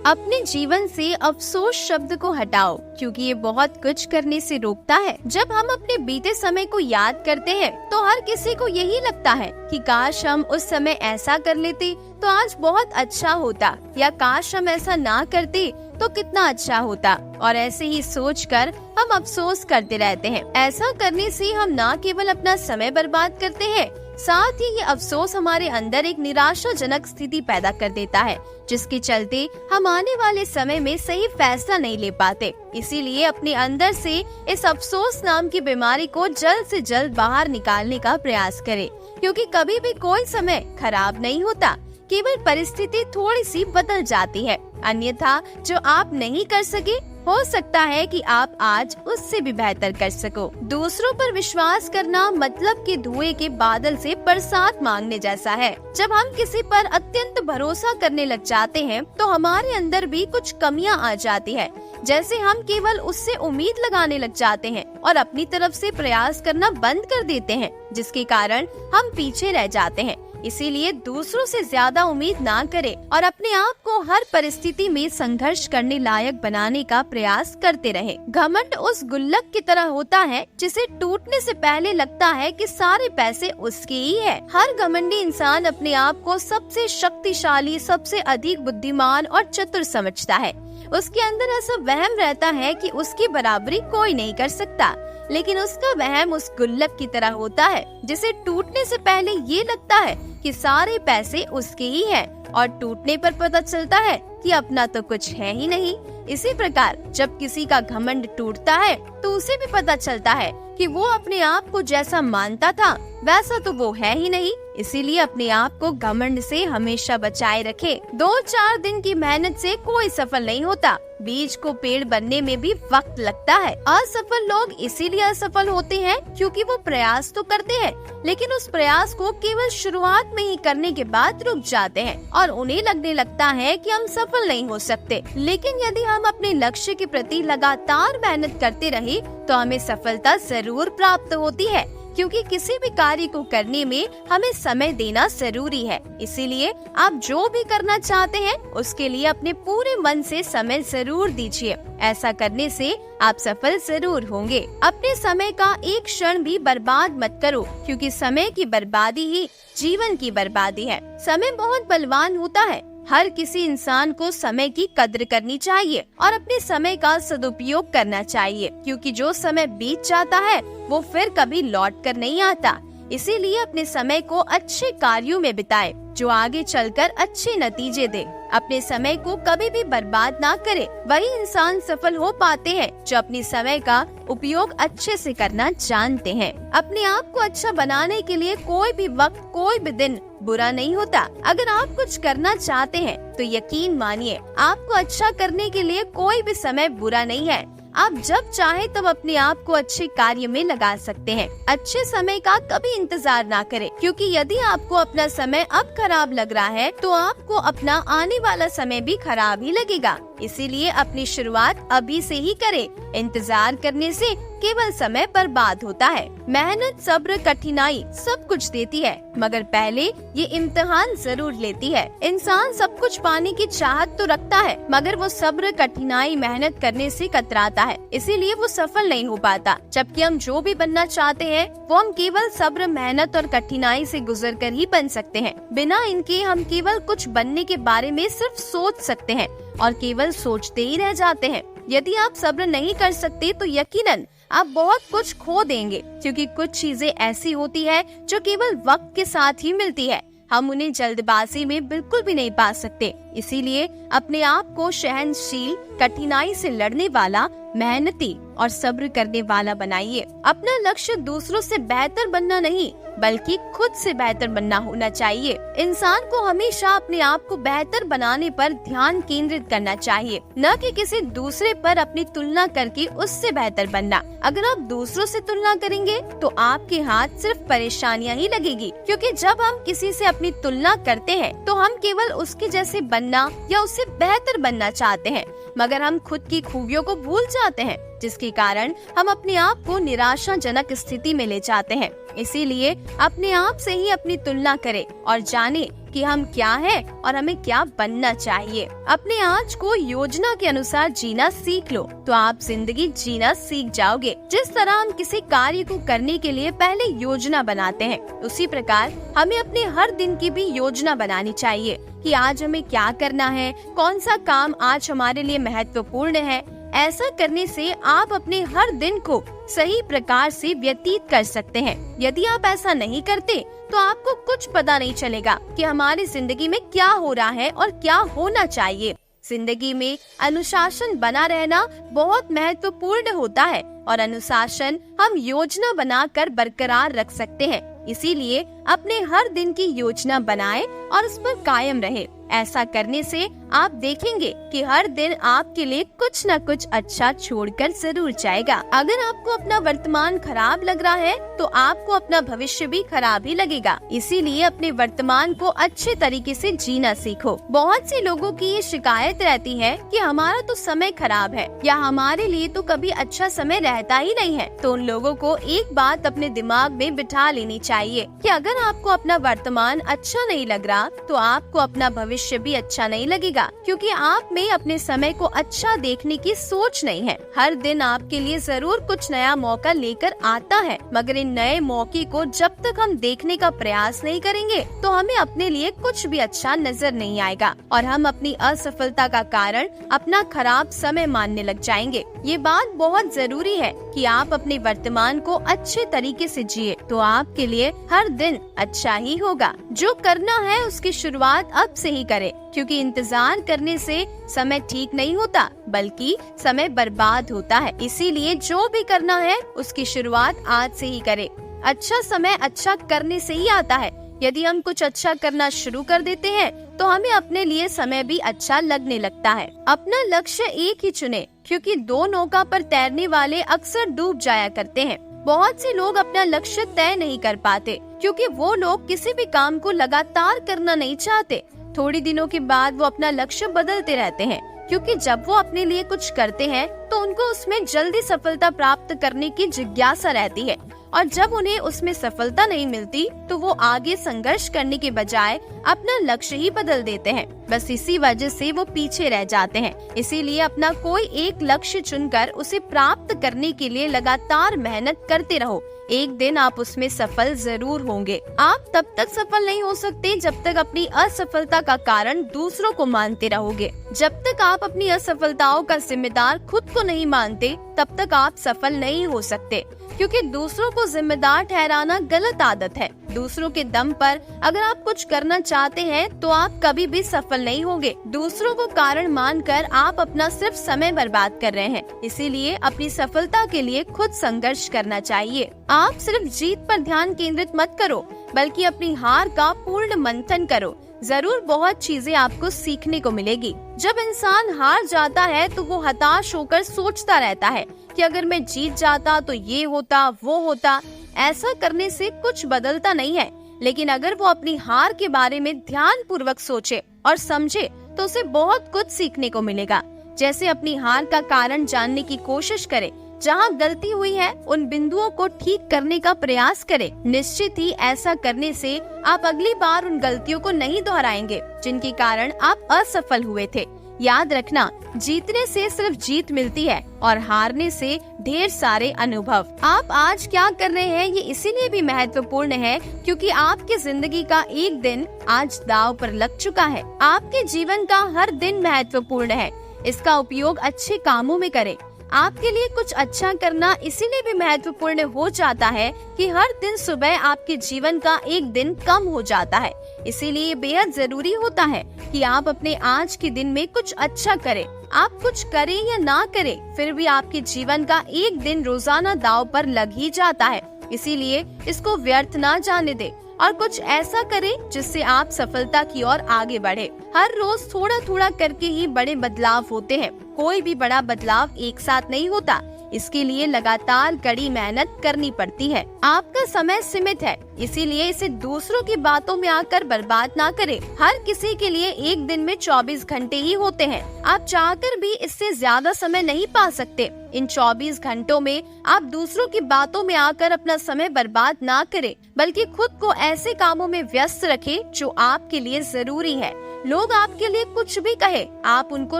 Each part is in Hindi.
अपने जीवन से अफसोस शब्द को हटाओ, क्योंकि ये बहुत कुछ करने से रोकता है। जब हम अपने बीते समय को याद करते हैं तो हर किसी को यही लगता है कि काश हम उस समय ऐसा कर लेते तो आज बहुत अच्छा होता, या काश हम ऐसा ना करते तो कितना अच्छा होता। और ऐसे ही सोचकर हम अफसोस करते रहते हैं। ऐसा करने से हम न केवल अपना समय बर्बाद करते हैं, साथ ही ये अफसोस हमारे अंदर एक निराशाजनक स्थिति पैदा कर देता है, जिसके चलते हम आने वाले समय में सही फैसला नहीं ले पाते। इसीलिए अपने अंदर से इस अफसोस नाम की बीमारी को जल्द से जल्द बाहर निकालने का प्रयास करें, क्योंकि कभी भी कोई समय खराब नहीं होता, केवल परिस्थिति थोड़ी सी बदल जाती है। अन्यथा जो आप नहीं कर सके, हो सकता है कि आप आज उससे भी बेहतर कर सको। दूसरों पर विश्वास करना मतलब कि धुएं के बादल से बरसात मांगने जैसा है। जब हम किसी पर अत्यंत भरोसा करने लग जाते हैं तो हमारे अंदर भी कुछ कमियां आ जाती है। जैसे हम केवल उससे उम्मीद लगाने लग जाते हैं और अपनी तरफ से प्रयास करना बंद कर देते हैं, जिसके कारण हम पीछे रह जाते हैं। इसीलिए दूसरों से ज्यादा उम्मीद ना करें और अपने आप को हर परिस्थिति में संघर्ष करने लायक बनाने का प्रयास करते रहें। घमंड उस गुल्लक की तरह होता है जिसे टूटने से पहले लगता है कि सारे पैसे उसके ही है। हर घमंडी इंसान अपने आप को सबसे शक्तिशाली, सबसे अधिक बुद्धिमान और चतुर समझता है। उसके अंदर ऐसा वहम रहता है कि उसकी बराबरी कोई नहीं कर सकता। लेकिन उसका वहम उस गुल्लक की तरह होता है जिसे टूटने से पहले ये लगता है कि सारे पैसे उसके ही हैं, और टूटने पर पता चलता है कि अपना तो कुछ है ही नहीं। इसी प्रकार जब किसी का घमंड टूटता है तो उसे भी पता चलता है कि वो अपने आप को जैसा मानता था वैसा तो वो है ही नहीं। इसीलिए अपने आप को घमंड से हमेशा बचाए रखें। 2-4 दिन की मेहनत से कोई सफल नहीं होता। बीज को पेड़ बनने में भी वक्त लगता है। असफल लोग इसीलिए असफल होते हैं क्योंकि वो प्रयास तो करते हैं, लेकिन उस प्रयास को केवल शुरुआत में ही करने के बाद रुक जाते हैं और उन्हें लगने लगता है कि हम सफल नहीं हो सकते। लेकिन यदि हम अपने लक्ष्य के प्रति लगातार मेहनत करते रहे तो हमें सफलता जरूर प्राप्त होती है, क्योंकि किसी भी कार्य को करने में हमें समय देना जरूरी है। इसीलिए आप जो भी करना चाहते हैं उसके लिए अपने पूरे मन से समय जरूर दीजिए। ऐसा करने से आप सफल जरूर होंगे। अपने समय का एक क्षण भी बर्बाद मत करो, क्योंकि समय की बर्बादी ही जीवन की बर्बादी है। समय बहुत बलवान होता है। हर किसी इंसान को समय की कद्र करनी चाहिए और अपने समय का सदुपयोग करना चाहिए, क्योंकि जो समय बीत जाता है वो फिर कभी लौट कर नहीं आता। इसीलिए अपने समय को अच्छे कार्यों में बिताएं जो आगे चलकर अच्छे नतीजे दे। अपने समय को कभी भी बर्बाद ना करें। वही इंसान सफल हो पाते हैं जो अपने समय का उपयोग अच्छे से करना जानते हैं। अपने आप को अच्छा बनाने के लिए कोई भी वक्त, कोई भी दिन बुरा नहीं होता। अगर आप कुछ करना चाहते हैं तो यकीन मानिए आपको अच्छा करने के लिए कोई भी समय बुरा नहीं है। आप जब चाहे तब अपने आप को अच्छे कार्य में लगा सकते हैं। अच्छे समय का कभी इंतजार ना करें, क्योंकि यदि आपको अपना समय अब खराब लग रहा है तो आपको अपना आने वाला समय भी खराब ही लगेगा। इसीलिए अपनी शुरुआत अभी से ही करें। इंतजार करने से केवल समय बर्बाद होता है। मेहनत, सब्र, कठिनाई सब कुछ देती है, मगर पहले ये इम्तिहान जरूर लेती है। इंसान सब कुछ पाने की चाहत तो रखता है, मगर वो सब्र, कठिनाई, मेहनत करने से कतराता है। इसीलिए वो सफल नहीं हो पाता। जबकि हम जो भी बनना चाहते हैं वो हम केवल सब्र, मेहनत और कठिनाई से गुजर कर ही बन सकते हैं। बिना इनके हम केवल कुछ बनने के बारे में सिर्फ सोच सकते हैं और केवल सोचते ही रह जाते हैं। यदि आप सब्र नहीं कर सकते तो यकीनन आप बहुत कुछ खो देंगे, क्योंकि कुछ चीजें ऐसी होती है जो केवल वक्त के साथ ही मिलती है। हम उन्हें जल्दबाजी में बिल्कुल भी नहीं पा सकते। इसीलिए अपने आप को सहनशील, कठिनाई से लड़ने वाला, मेहनती और सब्र करने वाला बनाइए। अपना लक्ष्य दूसरों से बेहतर बनना नहीं, बल्कि खुद से बेहतर बनना होना चाहिए। इंसान को हमेशा अपने आप को बेहतर बनाने पर ध्यान केंद्रित करना चाहिए, न कि किसी दूसरे पर अपनी तुलना करके उससे बेहतर बनना। अगर आप दूसरों से तुलना करेंगे तो आपके हाथ सिर्फ परेशानियां ही लगेगी, क्योंकि जब हम किसी से अपनी तुलना करते हैं तो हम केवल उसके जैसे बनना या उससे बेहतर बनना चाहते हैं, मगर हम खुद की खूबियों को भूल जाते हैं, जिसके कारण हम अपने आप को निराशाजनक स्थिति में ले जाते हैं। इसीलिए अपने आप से ही अपनी तुलना करें और जाने कि हम क्या हैं और हमें क्या बनना चाहिए। अपने आज को योजना के अनुसार जीना सीख लो तो आप जिंदगी जीना सीख जाओगे। जिस तरह हम किसी कार्य को करने के लिए पहले योजना बनाते हैं, उसी प्रकार हमें अपने हर दिन की भी योजना बनानी चाहिए कि आज हमें क्या करना है, कौन सा काम आज हमारे लिए महत्वपूर्ण है। ऐसा करने से आप अपने हर दिन को सही प्रकार से व्यतीत कर सकते हैं। यदि आप ऐसा नहीं करते तो आपको कुछ पता नहीं चलेगा कि हमारी जिंदगी में क्या हो रहा है और क्या होना चाहिए। जिंदगी में अनुशासन बना रहना बहुत महत्वपूर्ण होता है और अनुशासन हम योजना बनाकर बरकरार रख सकते हैं। इसीलिए अपने हर दिन की योजना बनाएं और उस पर कायम रहें। ऐसा करने से आप देखेंगे कि हर दिन आपके लिए कुछ न कुछ अच्छा छोड़कर जरूर जाएगा। अगर आपको अपना वर्तमान खराब लग रहा है तो आपको अपना भविष्य भी खराब ही लगेगा। इसीलिए अपने वर्तमान को अच्छे तरीके से जीना सीखो। बहुत से लोगों की ये शिकायत रहती है कि हमारा तो समय खराब है या हमारे लिए तो कभी अच्छा समय रहता ही नहीं है। तो उन लोगों को एक बात अपने दिमाग में बिठा लेनी चाहिए कि अगर आपको अपना वर्तमान अच्छा नहीं लग रहा तो आपको अपना भविष्य भी अच्छा नहीं लगेगा, क्योंकि आप में अपने समय को अच्छा देखने की सोच नहीं है। हर दिन आपके लिए जरूर कुछ नया मौका लेकर आता है, मगर इन नए मौके को जब तक हम देखने का प्रयास नहीं करेंगे तो हमें अपने लिए कुछ भी अच्छा नजर नहीं आएगा और हम अपनी असफलता का कारण अपना खराब समय मानने लग जाएंगे। ये बात बहुत जरूरी है कि आप अपने वर्तमान को अच्छे तरीके से जिए तो आपके लिए हर दिन अच्छा ही होगा। जो करना है उसकी शुरुआत अब से ही करें, क्योंकि इंतजार करने से समय ठीक नहीं होता बल्कि समय बर्बाद होता है। इसीलिए जो भी करना है उसकी शुरुआत आज से ही करें। अच्छा समय अच्छा करने से ही आता है। यदि हम कुछ अच्छा करना शुरू कर देते हैं तो हमें अपने लिए समय भी अच्छा लगने लगता है। अपना लक्ष्य एक ही चुने, क्योंकि दो नौका पर तैरने वाले अक्सर डूब जाया करते हैं। बहुत से लोग अपना लक्ष्य तय नहीं कर पाते क्योंकि वो लोग किसी भी काम को लगातार करना नहीं चाहते। थोड़ी दिनों के बाद वो अपना लक्ष्य बदलते रहते हैं, क्योंकि जब वो अपने लिए कुछ करते हैं तो उनको उसमें जल्दी सफलता प्राप्त करने की जिज्ञासा रहती है, और जब उन्हें उसमें सफलता नहीं मिलती तो वो आगे संघर्ष करने के बजाय अपना लक्ष्य ही बदल देते हैं। बस इसी वजह से वो पीछे रह जाते हैं। इसीलिए अपना कोई एक लक्ष्य चुनकर उसे प्राप्त करने के लिए लगातार मेहनत करते रहो। एक दिन आप उसमें सफल जरूर होंगे। आप तब तक सफल नहीं हो सकते जब तक अपनी असफलता का कारण दूसरों को मानते रहोगे। जब तक आप अपनी असफलताओं का जिम्मेदार खुद को नहीं मानते तब तक आप सफल नहीं हो सकते, क्योंकि दूसरों को जिम्मेदार ठहराना गलत आदत है। दूसरों के दम पर अगर आप कुछ करना चाहते हैं तो आप कभी भी सफल नहीं होंगे। दूसरों को कारण मानकर आप अपना सिर्फ समय बर्बाद कर रहे हैं। इसीलिए अपनी सफलता के लिए खुद संघर्ष करना चाहिए। आप सिर्फ जीत पर ध्यान केंद्रित मत करो, बल्कि अपनी हार का पूर्ण मंथन करो। जरूर बहुत चीजें आपको सीखने को मिलेगी। जब इंसान हार जाता है तो वो हताश होकर सोचता रहता है कि अगर मैं जीत जाता तो ये होता वो होता। ऐसा करने से कुछ बदलता नहीं है, लेकिन अगर वो अपनी हार के बारे में ध्यान पूर्वक सोचे और समझे तो उसे बहुत कुछ सीखने को मिलेगा। जैसे अपनी हार का कारण जानने की कोशिश करे, जहाँ गलती हुई है उन बिंदुओं को ठीक करने का प्रयास करें। निश्चित ही ऐसा करने से आप अगली बार उन गलतियों को नहीं दोहराएंगे जिनके कारण आप असफल हुए थे। याद रखना, जीतने से सिर्फ जीत मिलती है और हारने से ढेर सारे अनुभव। आप आज क्या कर रहे हैं ये इसीलिए भी महत्वपूर्ण है क्योंकि आपकी जिंदगी का एक दिन आज दांव पर लग चुका है। आपके जीवन का हर दिन महत्वपूर्ण है। इसका उपयोग अच्छे कामों में करें। आपके लिए कुछ अच्छा करना इसीलिए भी महत्वपूर्ण हो जाता है कि हर दिन सुबह आपके जीवन का एक दिन कम हो जाता है। इसीलिए बेहद जरूरी होता है कि आप अपने आज के दिन में कुछ अच्छा करें। आप कुछ करें या ना करें, फिर भी आपके जीवन का एक दिन रोजाना दांव पर लग ही जाता है। इसीलिए इसको व्यर्थ ना जाने दें और कुछ ऐसा करें जिससे आप सफलता की ओर आगे बढ़े। हर रोज थोड़ा थोड़ा करके ही बड़े बदलाव होते हैं। कोई भी बड़ा बदलाव एक साथ नहीं होता। इसके लिए लगातार कड़ी मेहनत करनी पड़ती है। आपका समय सीमित है, इसीलिए इसे दूसरों की बातों में आकर बर्बाद ना करें। हर किसी के लिए एक दिन में 24 घंटे ही होते हैं। आप चाहकर भी इससे ज्यादा समय नहीं पा सकते। इन 24 घंटों में आप दूसरों की बातों में आकर अपना समय बर्बाद ना करें, बल्कि खुद को ऐसे कामों में व्यस्त रखें जो आपके लिए जरूरी है। लोग आपके लिए कुछ भी कहे, आप उनको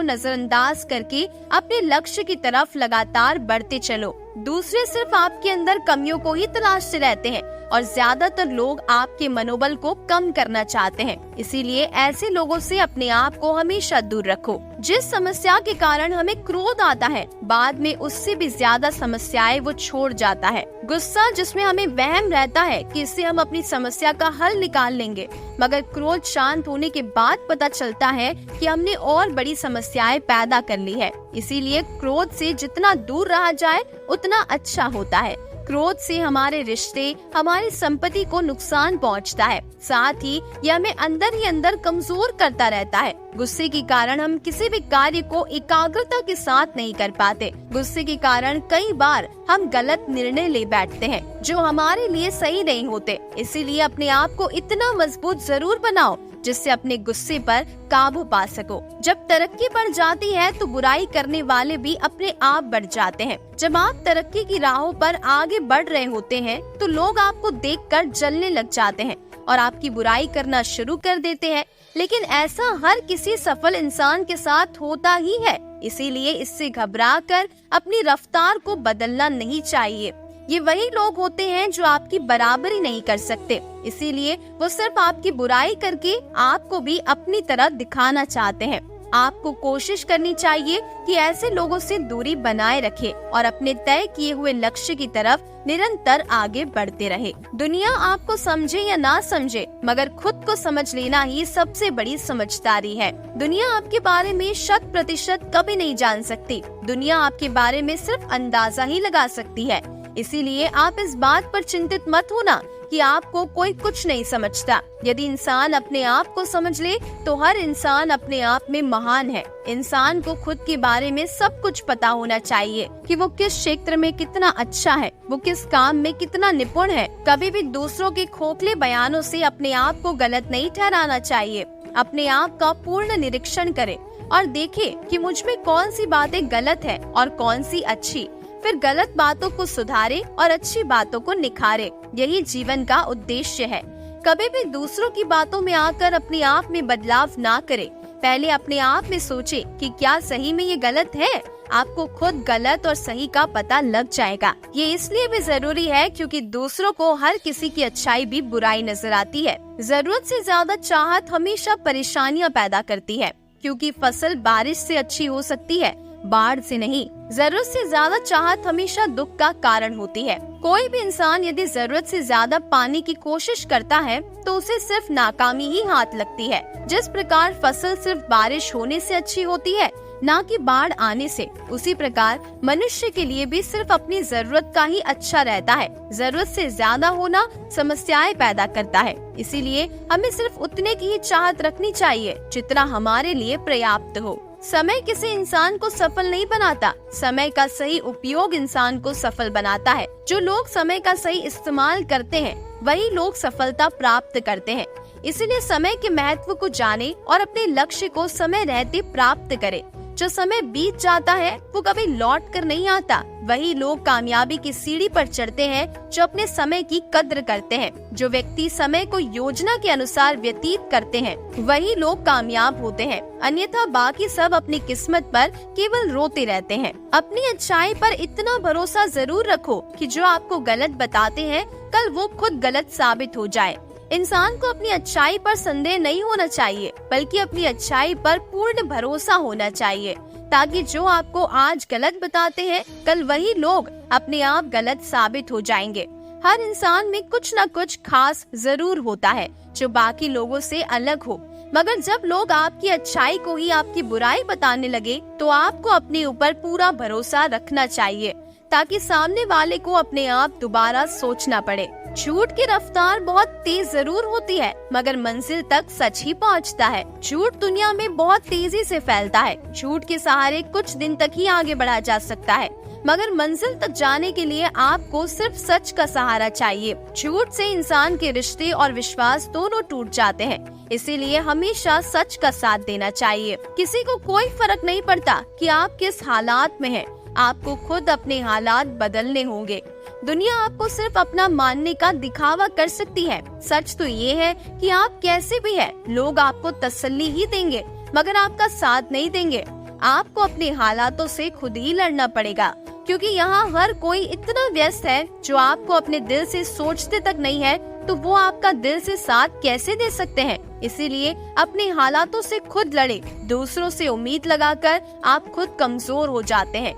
नजरअंदाज करके अपने लक्ष्य की तरफ लगातार बढ़ते चलो। दूसरे सिर्फ आपके अंदर कमियों को ही तलाशते रहते हैं और ज्यादातर लोग आपके मनोबल को कम करना चाहते हैं। इसीलिए ऐसे लोगों से अपने आप को हमेशा दूर रखो। जिस समस्या के कारण हमें क्रोध आता है, बाद में उससे भी ज्यादा समस्याएं वो छोड़ जाता है। गुस्सा, जिसमें हमें वहम रहता है कि इससे हम अपनी समस्या का हल निकाल लेंगे, मगर क्रोध शांत होने के बाद पता चलता है कि हमने और बड़ी समस्याएं पैदा कर ली है। इसीलिए क्रोध से जितना दूर रहा जाए उतना अच्छा होता है। क्रोध से हमारे रिश्ते, हमारी संपत्ति को नुकसान पहुंचता है, साथ ही यह हमें अंदर ही अंदर कमजोर करता रहता है। गुस्से के कारण हम किसी भी कार्य को एकाग्रता के साथ नहीं कर पाते। गुस्से के कारण कई बार हम गलत निर्णय ले बैठते हैं जो हमारे लिए सही नहीं होते। इसीलिए अपने आप को इतना मजबूत जरूर बनाओ जिससे अपने गुस्से पर काबू पा सको। जब तरक्की बढ़ जाती है तो बुराई करने वाले भी अपने आप बढ़ जाते हैं। जब आप तरक्की की राहों पर आगे बढ़ रहे होते हैं तो लोग आपको देखकर जलने लग जाते हैं और आपकी बुराई करना शुरू कर देते हैं। लेकिन ऐसा हर किसी सफल इंसान के साथ होता ही है, इसीलिए इससे घबराकर अपनी रफ्तार को बदलना नहीं चाहिए। ये वही लोग होते हैं जो आपकी बराबरी नहीं कर सकते, इसीलिए वो सिर्फ आपकी बुराई करके आपको भी अपनी तरह दिखाना चाहते हैं। आपको कोशिश करनी चाहिए कि ऐसे लोगों से दूरी बनाए रखे और अपने तय किए हुए लक्ष्य की तरफ निरंतर आगे बढ़ते रहे। दुनिया आपको समझे या ना समझे, मगर खुद को समझ लेना ही सबसे बड़ी समझदारी है। दुनिया आपके बारे में 100% कभी नहीं जान सकती। दुनिया आपके बारे में सिर्फ अंदाजा ही लगा सकती है। इसीलिए आप इस बात पर चिंतित मत होना कि आपको कोई कुछ नहीं समझता। यदि इंसान अपने आप को समझ ले तो हर इंसान अपने आप में महान है। इंसान को खुद के बारे में सब कुछ पता होना चाहिए कि वो किस क्षेत्र में कितना अच्छा है, वो किस काम में कितना निपुण है। कभी भी दूसरों के खोखले बयानों से अपने आप को गलत नहीं ठहराना चाहिए। अपने आप का पूर्ण निरीक्षण करें और देखें कि मुझ में कौन सी बातें गलत है और कौन सी अच्छी। फिर गलत बातों को सुधारे और अच्छी बातों को निखारे। यही जीवन का उद्देश्य है। कभी भी दूसरों की बातों में आकर अपने आप में बदलाव ना करें। पहले अपने आप में सोचे कि क्या सही में ये गलत है। आपको खुद गलत और सही का पता लग जाएगा। ये इसलिए भी जरूरी है क्योंकि दूसरों को हर किसी की अच्छाई भी बुराई नजर आती है। जरूरत से ज्यादा चाहत हमेशा परेशानियां पैदा करती है, क्योंकि फसल बारिश से अच्छी हो सकती है, बाढ़ से नहीं। जरूरत से ज्यादा चाहत हमेशा दुख का कारण होती है। कोई भी इंसान यदि जरूरत से ज्यादा पाने की कोशिश करता है तो उसे सिर्फ नाकामी ही हाथ लगती है। जिस प्रकार फसल सिर्फ बारिश होने से अच्छी होती है, ना कि बाढ़ आने से, उसी प्रकार मनुष्य के लिए भी सिर्फ अपनी जरूरत का ही अच्छा रहता है। जरूरत से ज्यादा होना समस्याएं पैदा करता है। इसीलिए हमें सिर्फ उतने की ही चाहत रखनी चाहिए जितना हमारे लिए पर्याप्त हो। समय किसी इंसान को सफल नहीं बनाता, समय का सही उपयोग इंसान को सफल बनाता है। जो लोग समय का सही इस्तेमाल करते हैं वही लोग सफलता प्राप्त करते हैं। इसलिए समय के महत्व को जाने और अपने लक्ष्य को समय रहते प्राप्त करें। जो समय बीत जाता है वो कभी लौट कर नहीं आता। वही लोग कामयाबी की सीढ़ी पर चढ़ते हैं जो अपने समय की कद्र करते हैं। जो व्यक्ति समय को योजना के अनुसार व्यतीत करते हैं वही लोग कामयाब होते हैं। अन्यथा बाकी सब अपनी किस्मत पर केवल रोते रहते हैं। अपनी अच्छाई पर इतना भरोसा जरूर रखो कि जो आपको गलत बताते हैं कल वो खुद गलत साबित हो जाए। इंसान को अपनी अच्छाई पर संदेह नहीं होना चाहिए, बल्कि अपनी अच्छाई पर पूर्ण भरोसा होना चाहिए, ताकि जो आपको आज गलत बताते हैं कल वही लोग अपने आप गलत साबित हो जाएंगे। हर इंसान में कुछ न कुछ खास जरूर होता है जो बाकी लोगों से अलग हो, मगर जब लोग आपकी अच्छाई को ही आपकी बुराई बताने लगे तो आपको अपने ऊपर पूरा भरोसा रखना चाहिए, ताकि सामने वाले को अपने आप दोबारा सोचना पड़े। झूठ की रफ्तार बहुत तेज जरूर होती है, मगर मंजिल तक सच ही पहुंचता है। झूठ दुनिया में बहुत तेजी से फैलता है। झूठ के सहारे कुछ दिन तक ही आगे बढ़ा जा सकता है, मगर मंजिल तक जाने के लिए आपको सिर्फ सच का सहारा चाहिए। झूठ से इंसान के रिश्ते और विश्वास दोनों टूट जाते हैं। इसीलिए हमेशा सच का साथ देना चाहिए। किसी को कोई फर्क नहीं पड़ता कि आप किस हालात में हैं। आपको खुद अपने हालात बदलने होंगे। दुनिया आपको सिर्फ अपना मानने का दिखावा कर सकती है। सच तो ये है कि आप कैसे भी हैं, लोग आपको तसल्ली ही देंगे मगर आपका साथ नहीं देंगे। आपको अपने हालातों से खुद ही लड़ना पड़ेगा, क्योंकि यहाँ हर कोई इतना व्यस्त है। जो आपको अपने दिल से सोचते तक नहीं है तो वो आपका दिल से साथ कैसे दे सकते हैं। इसीलिए अपने हालातों से खुद लड़े। दूसरों से उम्मीद लगाकर आप खुद कमजोर हो जाते हैं।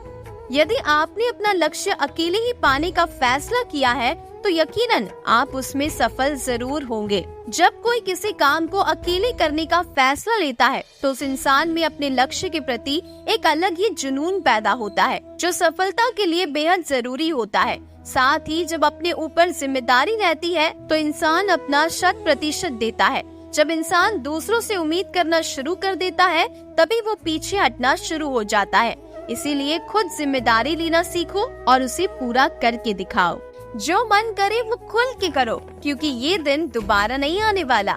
यदि आपने अपना लक्ष्य अकेले ही पाने का फैसला किया है तो यकीनन आप उसमें सफल जरूर होंगे। जब कोई किसी काम को अकेले करने का फैसला लेता है तो उस इंसान में अपने लक्ष्य के प्रति एक अलग ही जुनून पैदा होता है, जो सफलता के लिए बेहद जरूरी होता है। साथ ही जब अपने ऊपर जिम्मेदारी रहती है तो इंसान अपना 100% देता है। जब इंसान दूसरों से उम्मीद करना शुरू कर देता है तभी वो पीछे हटना शुरू हो जाता है। इसीलिए खुद जिम्मेदारी लेना सीखो और उसे पूरा करके दिखाओ। जो मन करे वो खुल के करो, क्योंकि ये दिन दोबारा नहीं आने वाला।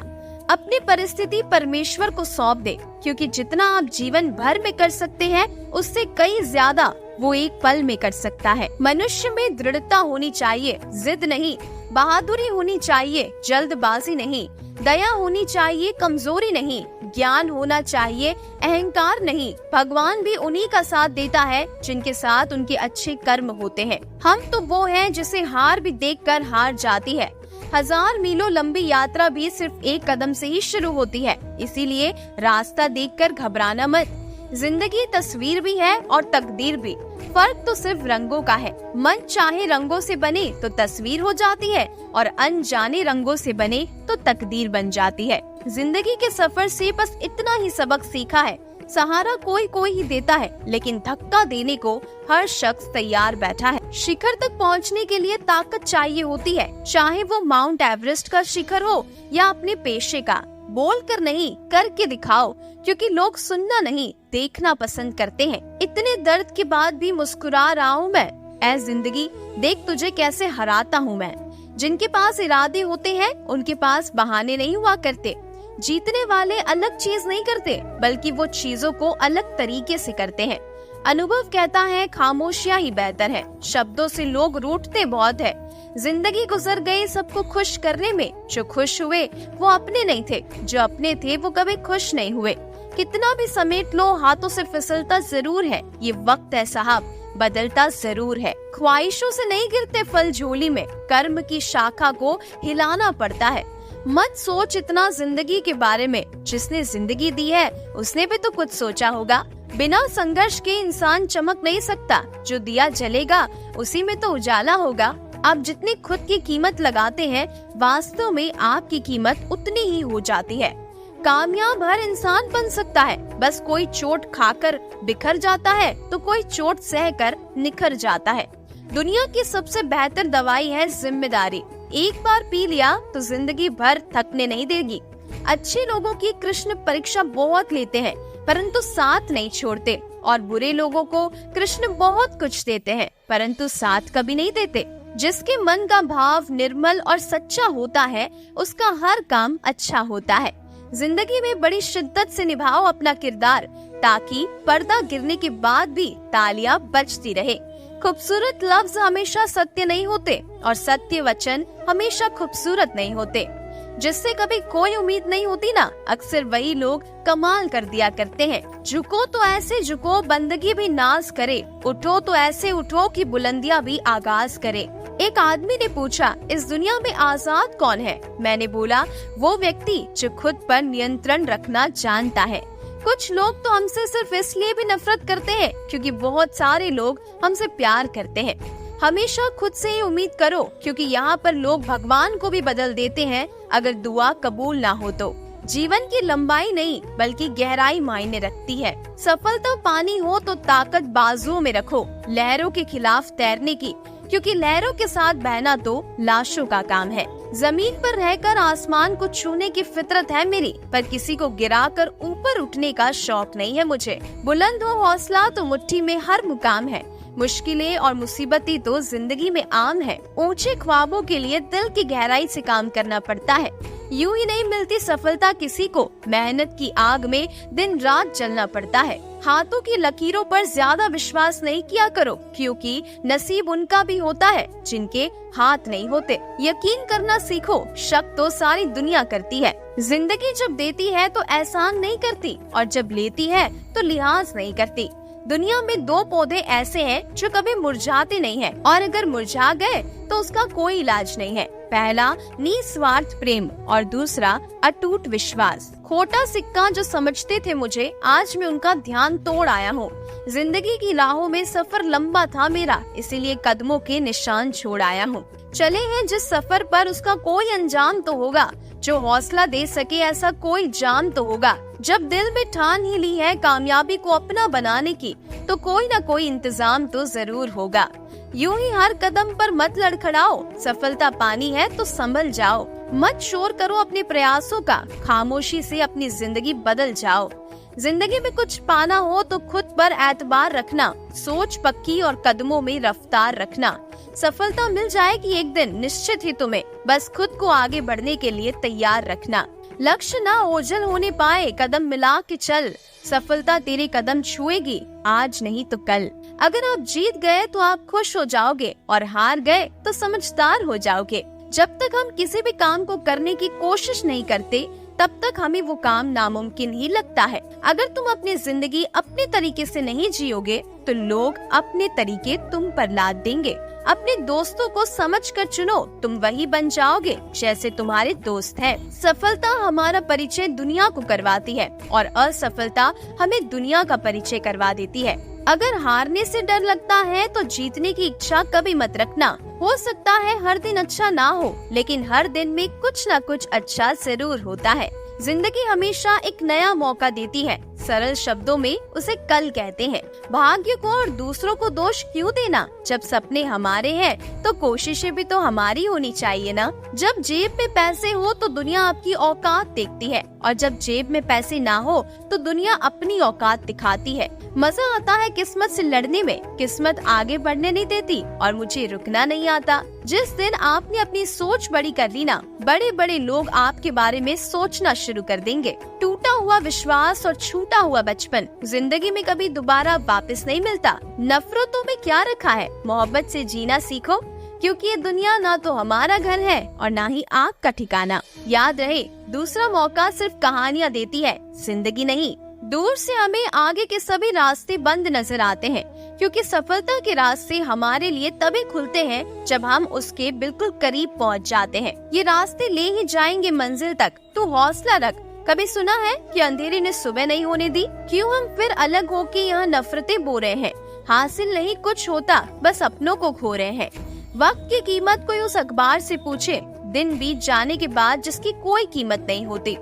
अपनी परिस्थिति परमेश्वर को सौंप दे, क्योंकि जितना आप जीवन भर में कर सकते हैं उससे कई ज्यादा वो एक पल में कर सकता है। मनुष्य में दृढ़ता होनी चाहिए, जिद नहीं। बहादुरी होनी चाहिए, जल्दबाजी नहीं। दया होनी चाहिए, कमजोरी नहीं। ज्ञान होना चाहिए, अहंकार नहीं। भगवान भी उन्हीं का साथ देता है जिनके साथ उनके अच्छे कर्म होते हैं। हम तो वो हैं जिसे हार भी देखकर हार जाती है। 1000 मीलों लंबी यात्रा भी सिर्फ एक कदम से ही शुरू होती है। इसीलिए रास्ता देखकर घबराना मत। जिंदगी तस्वीर भी है और तकदीर भी। फर्क तो सिर्फ रंगों का है। मन चाहे रंगों से बने तो तस्वीर हो जाती है और अनजाने रंगों से बने तो तकदीर बन जाती है। जिंदगी के सफर से बस इतना ही सबक सीखा है। सहारा कोई कोई ही देता है, लेकिन धक्का देने को हर शख्स तैयार बैठा है। शिखर तक पहुंचने के लिए ताकत चाहिए होती है, चाहे वो माउंट एवरेस्ट का शिखर हो या अपने पेशे का। बोल कर नहीं, करके दिखाओ, क्योंकि लोग सुनना नहीं देखना पसंद करते हैं। इतने दर्द के बाद भी मुस्कुरा रहा हूँ मैं। ऐ जिंदगी देख तुझे कैसे हराता हूँ मैं। जिनके पास इरादे होते हैं उनके पास बहाने नहीं हुआ करते। जीतने वाले अलग चीज नहीं करते, बल्कि वो चीजों को अलग तरीके से करते हैं। अनुभव कहता है खामोशियां ही बेहतर है। शब्दों से लोग रूठते बहुत है। जिंदगी गुजर गई सबको खुश करने में। जो खुश हुए वो अपने नहीं थे, जो अपने थे वो कभी खुश नहीं हुए। कितना भी समेट लो हाथों से फिसलता जरूर है। ये वक्त है साहब, बदलता जरूर है। ख्वाहिशों से नहीं गिरते फल झोली में, कर्म की शाखा को हिलाना पड़ता है। मत सोच इतना जिंदगी के बारे में। जिसने जिंदगी दी है उसने भी तो कुछ सोचा होगा। बिना संघर्ष के इंसान चमक नहीं सकता। जो दिया जलेगा उसी में तो उजाला होगा। आप जितनी खुद की कीमत लगाते हैं वास्तव में आपकी कीमत उतनी ही हो जाती है। कामयाब हर इंसान बन सकता है, बस कोई चोट खाकर बिखर जाता है तो कोई चोट सहकर निखर जाता है। दुनिया की सबसे बेहतर दवाई है जिम्मेदारी। एक बार पी लिया तो जिंदगी भर थकने नहीं देगी। अच्छे लोगों की कृष्ण परीक्षा बहुत लेते हैं, परंतु साथ नहीं छोड़ते। और बुरे लोगों को कृष्ण बहुत कुछ देते हैं, परंतु साथ कभी नहीं देते। जिसके मन का भाव निर्मल और सच्चा होता है उसका हर काम अच्छा होता है। जिंदगी में बड़ी शिद्दत से निभाओ अपना किरदार, ताकि पर्दा गिरने के बाद भी तालियां बजती रहे। खूबसूरत लफ्ज हमेशा सत्य नहीं होते और सत्य वचन हमेशा खूबसूरत नहीं होते। जिससे कभी कोई उम्मीद नहीं होती ना, अक्सर वही लोग कमाल कर दिया करते हैं। झुको तो ऐसे झुको बंदगी भी नाज करे, उठो तो ऐसे उठो कि बुलंदियां भी आगाज करे। एक आदमी ने पूछा, इस दुनिया में आजाद कौन है? मैंने बोला, वो व्यक्ति जो खुद पर नियंत्रण रखना जानता है। कुछ लोग तो हमसे सिर्फ इसलिए भी नफरत करते हैं क्योंकि बहुत सारे लोग हमसे प्यार करते हैं। हमेशा खुद से ही उम्मीद करो, क्योंकि यहाँ पर लोग भगवान को भी बदल देते हैं अगर दुआ कबूल ना हो तो। जीवन की लंबाई नहीं बल्कि गहराई मायने रखती है। सफलता पानी हो तो ताकत बाजुओं में रखो, लहरों के खिलाफ तैरने की, क्योंकि लहरों के साथ बहना तो लाशों का काम है। जमीन पर रहकर आसमान को छूने की फितरत है मेरी, पर किसी को गिराकर ऊपर उठने का शौक नहीं है मुझे। बुलंद हो हौसला तो मुट्ठी में हर मुकाम है। मुश्किलें और मुसीबतें तो जिंदगी में आम है। ऊंचे ख्वाबों के लिए दिल की गहराई से काम करना पड़ता है। यूं ही नहीं मिलती सफलता किसी को, मेहनत की आग में दिन रात जलना पड़ता है। हाथों की लकीरों पर ज्यादा विश्वास नहीं किया करो, क्योंकि नसीब उनका भी होता है जिनके हाथ नहीं होते। यकीन करना सीखो, शक तो सारी दुनिया करती है। जिंदगी जब देती है तो एहसान नहीं करती, और जब लेती है तो लिहाज नहीं करती। दुनिया में दो पौधे ऐसे हैं जो कभी मुरझाते नहीं हैं, और अगर मुरझा गए तो उसका कोई इलाज नहीं है। पहला निस्वार्थ प्रेम और दूसरा अटूट विश्वास। खोटा सिक्का जो समझते थे मुझे, आज मैं उनका ध्यान तोड़ आया हूँ। जिंदगी की राहों में सफर लंबा था मेरा, इसीलिए कदमों के निशान छोड़ आया हूँ। चले हैं जिस सफर पर उसका कोई अंजाम तो होगा, जो हौसला दे सके ऐसा कोई जाम तो होगा। जब दिल में ठान ही ली है कामयाबी को अपना बनाने की, तो कोई ना कोई इंतजाम तो जरूर होगा। यूं ही हर कदम पर मत लड़खड़ाओ, सफलता पानी है तो संभल जाओ। मत शोर करो अपने प्रयासों का, खामोशी से अपनी जिंदगी बदल जाओ। जिंदगी में कुछ पाना हो तो खुद पर एतबार रखना, सोच पक्की और कदमों में रफ्तार रखना। सफलता मिल जाएगी एक दिन निश्चित ही तुम्हें, बस खुद को आगे बढ़ने के लिए तैयार रखना। लक्ष्य ना ओझल होने पाए, कदम मिला के चल। सफलता तेरे कदम छुएगी, आज नहीं तो कल। अगर आप जीत गए तो आप खुश हो जाओगे, और हार गए तो समझदार हो जाओगे। जब तक हम किसी भी काम को करने की कोशिश नहीं करते, तब तक हमें वो काम नामुमकिन ही लगता है। अगर तुम अपनी जिंदगी अपने तरीके से नहीं जियोगे, तो लोग अपने तरीके तुम पर लाद देंगे। अपने दोस्तों को समझकर चुनो, तुम वही बन जाओगे जैसे तुम्हारे दोस्त हैं। सफलता हमारा परिचय दुनिया को करवाती है, और असफलता हमें दुनिया का परिचय करवा देती है। अगर हारने से डर लगता है तो जीतने की इच्छा कभी मत रखना। हो सकता है हर दिन अच्छा ना हो, लेकिन हर दिन में कुछ न कुछ अच्छा जरूर होता है। जिंदगी हमेशा एक नया मौका देती है, सरल शब्दों में उसे कल कहते हैं। भाग्य को और दूसरों को दोष क्यों देना? जब सपने हमारे हैं तो कोशिशें भी तो हमारी होनी चाहिए ना। जब जेब में पैसे हो तो दुनिया आपकी औकात देखती है, और जब जेब में पैसे ना हो तो दुनिया अपनी औकात दिखाती है। मजा आता है किस्मत से लड़ने में, किस्मत आगे बढ़ने नहीं देती और मुझे रुकना नहीं आता। जिस दिन आपने अपनी सोच बड़ी कर ली ना, बड़े बड़े लोग आपके बारे में सोचना शुरू कर देंगे। टूटा हुआ विश्वास और छूटा हुआ बचपन जिंदगी में कभी दोबारा वापस नहीं मिलता। नफरतों में क्या रखा है, मोहब्बत से जीना सीखो, क्योंकि ये दुनिया ना तो हमारा घर है और ना ही आपका ठिकाना। याद रहे, दूसरा मौका सिर्फ कहानियाँ देती है, जिंदगी नहीं। दूर से हमें आगे के सभी रास्ते बंद नजर आते हैं, क्योंकि सफलता के रास्ते हमारे लिए तभी खुलते हैं जब हम उसके बिल्कुल करीब पहुंच जाते हैं। ये रास्ते ले ही जाएंगे मंजिल तक, तू हौसला रख। कभी सुना है कि अंधेरे ने सुबह नहीं होने दी? क्यों हम फिर अलग होके यहाँ नफरतें बो रहे हैं? हासिल नहीं कुछ होता, बस अपनों को खो रहे हैं। वक्त की कीमत कोई उस अखबार से पूछे, दिन बीत जाने के बाद जिसकी कोई कीमत नहीं होती।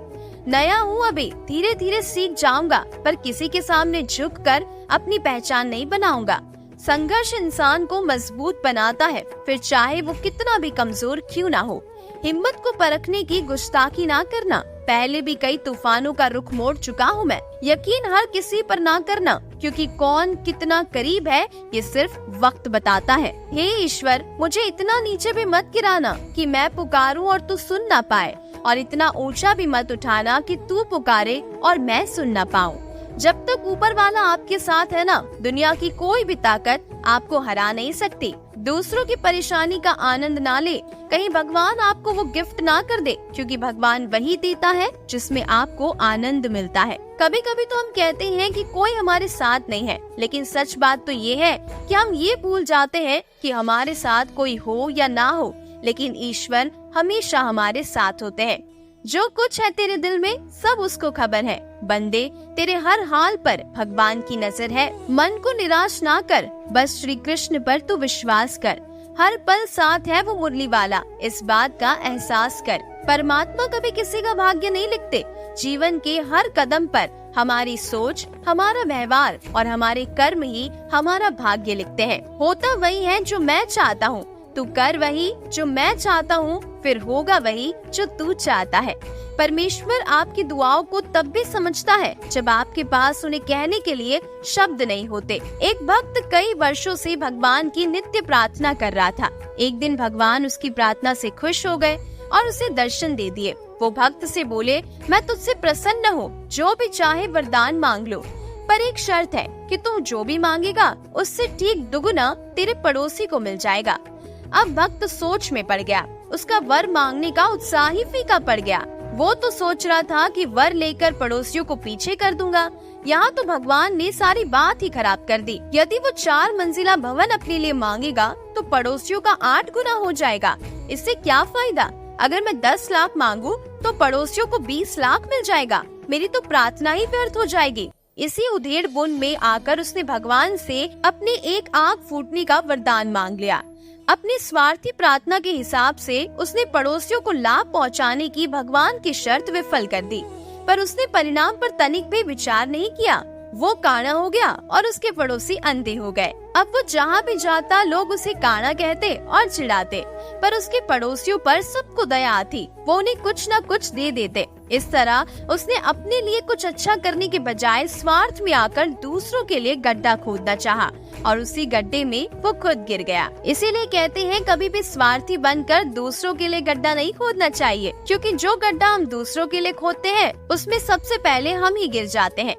नया हूँ अभी, धीरे धीरे सीख जाऊंगा, पर किसी के सामने झुककर अपनी पहचान नहीं बनाऊंगा। संघर्ष इंसान को मजबूत बनाता है, फिर चाहे वो कितना भी कमजोर क्यों ना हो। हिम्मत को परखने की गुस्ताखी ना करना, पहले भी कई तूफानों का रुख मोड़ चुका हूँ मैं। यकीन हर किसी पर ना करना, क्योंकि कौन कितना करीब है ये सिर्फ वक्त बताता है। हे ईश्वर, मुझे इतना नीचे भी मत गिराना कि मैं पुकारूं और तू सुन ना पाए, और इतना ऊंचा भी मत उठाना कि तू पुकारे और मैं सुन ना पाऊं। जब तक ऊपर वाला आपके साथ है ना, दुनिया की कोई भी ताकत आपको हरा नहीं सकती। दूसरों की परेशानी का आनंद ना ले, कहीं भगवान आपको वो गिफ्ट ना कर दे, क्योंकि भगवान वही देता है जिसमें आपको आनंद मिलता है। कभी कभी तो हम कहते हैं कि कोई हमारे साथ नहीं है, लेकिन सच बात तो ये है कि हम ये भूल जाते हैं कि हमारे साथ कोई हो या ना हो, लेकिन ईश्वर हमेशा हमारे साथ होते हैं। जो कुछ है तेरे दिल में सब उसको खबर है। बंदे, तेरे हर हाल पर भगवान की नजर है। मन को निराश ना कर, बस श्री कृष्ण पर तू विश्वास कर। हर पल साथ है वो मुरली वाला, इस बात का एहसास कर। परमात्मा कभी किसी का भाग्य नहीं लिखते। जीवन के हर कदम पर हमारी सोच, हमारा व्यवहार और हमारे कर्म ही हमारा भाग्य लिखते हैं। होता वही है जो मैं चाहता हूँ, तू कर वही जो मैं चाहता हूँ, फिर होगा वही जो तू चाहता है। परमेश्वर आपकी दुआओं को तब भी समझता है जब आपके पास उन्हें कहने के लिए शब्द नहीं होते। एक भक्त कई वर्षों से भगवान की नित्य प्रार्थना कर रहा था। एक दिन भगवान उसकी प्रार्थना से खुश हो गए और उसे दर्शन दे दिए। वो भक्त से बोले, मैं तुझसे प्रसन्न हूँ, जो भी चाहे वरदान मांग लो। पर एक शर्त है कि तू जो भी मांगेगा उससे ठीक दुगुना तेरे पड़ोसी को मिल जाएगा। अब भक्त सोच में पड़ गया। उसका वर मांगने का उत्साह ही फीका पड़ गया। वो तो सोच रहा था कि वर लेकर पड़ोसियों को पीछे कर दूंगा। यहाँ तो भगवान ने सारी बात ही खराब कर दी। यदि वो 4 मंजिला भवन अपने लिए मांगेगा तो पड़ोसियों का 8 गुना हो जाएगा। इससे क्या फायदा? अगर मैं 10 लाख मांगू तो पड़ोसियों को 20 लाख मिल जाएगा। मेरी तो प्रार्थना ही व्यर्थ हो जाएगी। इसी उधेड़ बुन में आकर उसने भगवान से अपने एक आँख फूटने का वरदान मांग लिया। अपनी स्वार्थी प्रार्थना के हिसाब से उसने पड़ोसियों को लाभ पहुंचाने की भगवान की शर्त विफल कर दी, पर उसने परिणाम पर तनिक भी विचार नहीं किया। वो काना हो गया और उसके पड़ोसी अंधे हो गए। अब वो जहाँ भी जाता लोग उसे काना कहते और चिढ़ाते, पर उसके पड़ोसियों पर सबको दया आती। वो उन्हें कुछ न कुछ दे देते। इस तरह उसने अपने लिए कुछ अच्छा करने के बजाय स्वार्थ में आकर दूसरों के लिए गड्ढा खोदना चाहा और उसी गड्ढे में वो खुद गिर गया। इसीलिए कहते हैं कभी भी स्वार्थी बनकर दूसरों के लिए गड्ढा नहीं खोदना चाहिए, क्योंकि जो गड्ढा हम दूसरों के लिए खोदते हैं उसमें सबसे पहले हम ही गिर जाते हैं।